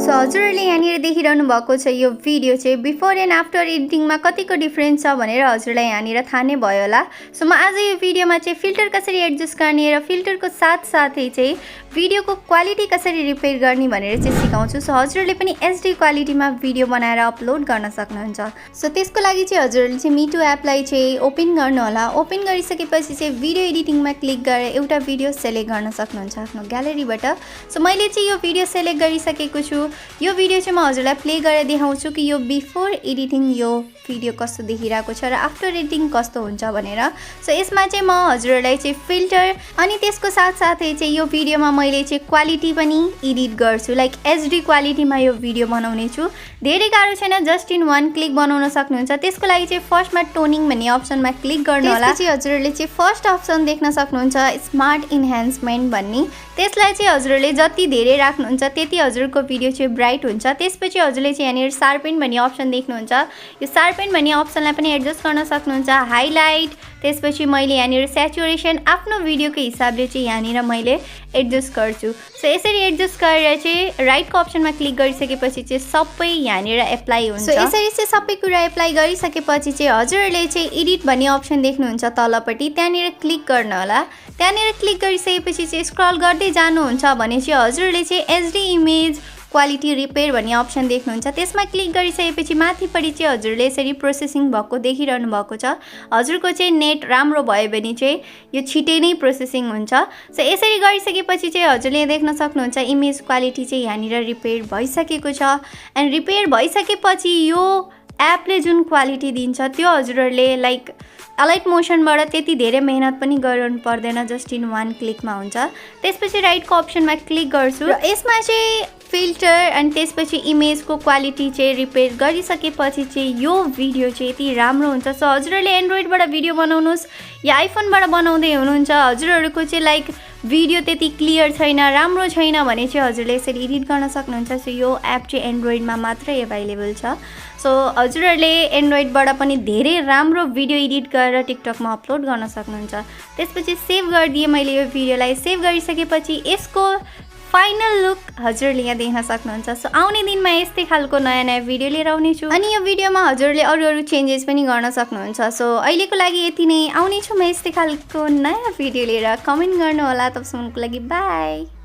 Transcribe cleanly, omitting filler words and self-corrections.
So हजुरहरूले यहाँनिर देखिरहनु भएको छ यो भिडियो चाहिँ बिफोर एन्ड आफ्टर एडिटिङमा कतिको डिफरेन्स छ भनेर हजुरलाई यहाँनिर थाहा नै भयो होला। सो म आज यो भिडियोमा चाहिँ फिल्टर कसरी एडजस्ट गर्ने र फिल्टरको साथसाथै चाहिँ भिडियोको क्वालिटी कसरी रिपेयर गर्ने भनेर चाहिँ सिकाउँछु। सो हजुरहरूले पनि एचडी क्वालिटीमा भिडियो बनाएर अपलोड गर्न सक्नुहुन्छ। सो त्यसको लागि चाहिँ हजुरहरूले चाहिँ मिटु एपलाई चाहिँ ओपन गर्नु होला। ओपन गरिसकेपछि चाहिँ भिडियो एडिटिङमा क्लिक गरेर एउटा भिडियो सेलेक्ट गर्न सक्नुहुन्छ आफ्नो ग्यालेरीबाट। सो मैले चाहिँ यो भिडियो सेलेक्ट गरिसकेको छु। यो भिडियो चाहिँ म हजुरलाई प्ले गरेर देखाउँछु कि यो बिफोर एडिटिङ यो भिडियो कस्तो देखिरहेको छ र आफ्टर एडिटिङ कस्तो हुन्छ भनेर। सो यसमा चाहिँ म हजुरहरूलाई चाहिँ फिल्टर अनि त्यसको साथसाथै चाहिँ यो भिडियोमा मैले चाहिँ क्वालिटी पनि एडिट गर्छु, लाइक एचडी क्वालिटीमा यो भिडियो बनाउने छु। धेरै गाह्रो छैन, जस्ट इन वान क्लिक बनाउन सक्नुहुन्छ। त्यसको लागि चाहिँ फर्स्टमा टोनिङ भन्ने अप्सनमा क्लिक गर्नु होला। त्यसपछि हजुरहरूले चाहिँ फर्स्ट अप्सन देख्न सक्नुहुन्छ स्मार्ट इन्हान्समेन्ट भन्ने। त्यसलाई चाहिँ हजुरहरूले जति धेरै राख्नुहुन्छ त्यति हजुरको भिडियो चाहिँ ब्राइट हुन्छ। त्यसपछि हजुरले चाहिँ यहाँनिर शार्पेन भन्ने अप्सन देख्नुहुन्छ। यो शार्पेन भन्ने अप्सनलाई पनि एडजस्ट गर्न सक्नुहुन्छ। हाइलाइट, त्यसपछि मैले यहाँनिर स्याचुरेसन आफ्नो भिडियोको हिसाबले चाहिँ यहाँनिर मैले एडजस्ट गर्छु। सो यसरी एडजस्ट गरेर चाहिँ राइटको अप्सनमा क्लिक गरिसकेपछि चाहिँ सबै यहाँनिर एप्लाई हुन्छ। सो यसरी चाहिँ सबै कुरा एप्लाई गरिसकेपछि चाहिँ हजुरहरूले चाहिँ एडिट भन्ने अप्सन देख्नुहुन्छ तलपट्टि, त्यहाँनिर क्लिक गर्नु होला। त्यहाँनिर क्लिक गरिसकेपछि चाहिँ स्क्रल गर्दै जानुहुन्छ भने चाहिँ हजुरहरूले चाहिँ एचडी इमेज क्वालिटी रिपेयर भन्ने अप्सन देख्नुहुन्छ। त्यसमा क्लिक गरिसकेपछि माथिपट्टि चाहिँ हजुरले यसरी प्रोसेसिङ भएको देखिरहनु भएको छ। हजुरको चाहिँ नेट राम्रो भयो भने चाहिँ यो छिटै नै प्रोसेसिङ हुन्छ। सो यसरी गरिसकेपछि चाहिँ हजुरले देख्न सक्नुहुन्छ इमेज क्वालिटी चाहिँ यहाँनिर रिपेयर भइसकेको छ। एन्ड रिपेयर भइसकेपछि यो एपले जुन क्वालिटी दिन्छ त्यो हजुरहरूले लाइक अलाइट मोसनबाट त्यति धेरै मेहनत पनि गर्नु पर्दैन, जस्ट इन वान क्लिकमा हुन्छ। त्यसपछि राइटको अप्सनमा क्लिक गर्छु र यसमा चाहिँ फिल्टर अनि त्यसपछि इमेजको क्वालिटी चाहिँ रिपेयर गरिसकेपछि चाहिँ यो भिडियो चाहिँ यति राम्रो हुन्छ। सो हजुरहरूले एन्ड्रोइडबाट भिडियो बनाउनुहोस् या आइफोनबाट बनाउँदै हुनुहुन्छ, हजुरहरूको चाहिँ लाइक भिडियो त्यति क्लियर छैन, राम्रो छैन भने चाहिँ हजुरले यसरी एडिट गर्न सक्नुहुन्छ। सो यो एप चाहिँ एन्ड्रोइडमा मात्रै एभाइलेबल छ। सो हजुरहरूले एन्ड्रोइडबाट पनि धेरै राम्रो भिडियो एडिट गरेर टिकटकमा अपलोड गर्न सक्नुहुन्छ। त्यसपछि सेभ गरिदिएँ मैले यो भिडियोलाई। सेभ गरिसकेपछि यसको फाइनल लुक हजुरले यहाँ देख्न सक्नुहुन्छ। सो आउने दिनमा यस्तै खालको नयाँ नयाँ भिडियो लिएर आउनेछु अनि यो भिडियोमा हजुरले अरू चेन्जेस पनि गर्न सक्नुहुन्छ। सो अहिलेको लागि यति नै। आउनेछु म यस्तै खालको नयाँ भिडियो लिएर। कमेन्ट गर्नु होला। तबसम्मको लागि बाई।